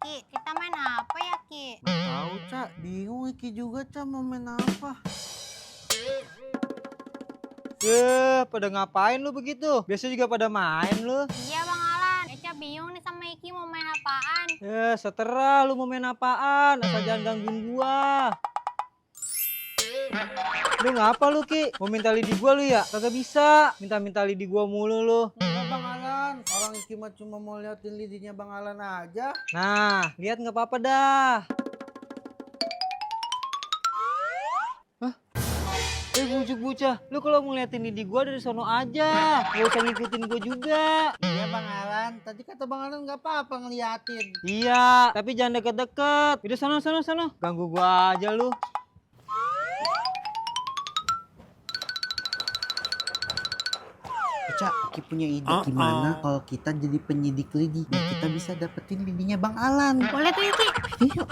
Ki, kita main apa ya Ki? Tahu Cak, bingung Iki juga Cak mau main apa. Pada ngapain lu begitu? Biasa juga pada main lu. Iya Bang Alan, Eca bingung nih sama Iki mau main apaan. Seterah lu mau main apaan, asal jangan gangguin gua. Lu ngapa lu Ki? Mau minta lidi gua lu ya? Kagak bisa, minta-minta lidi gua mulu lu. Enggak Bang Alan, orang Iki mah cuma mau liatin lidinya Bang Alan aja. Nah, lihat nggak apa-apa dah. Bujuk bocah, lu kalau mau ngeliatin lidi gua dari sono aja, gak usah ngikutin gua juga. Iya Bang Alan, tadi kata Bang Alan nggak apa-apa ngeliatin. Iya, tapi jangan deket-deket. Udah sana. Ganggu gua aja lu. Cak, Iki punya ide gimana kalau kita jadi penyidik lidi, biar kita bisa dapetin lidinya Bang Alan. Boleh tuh Iki. Yuk.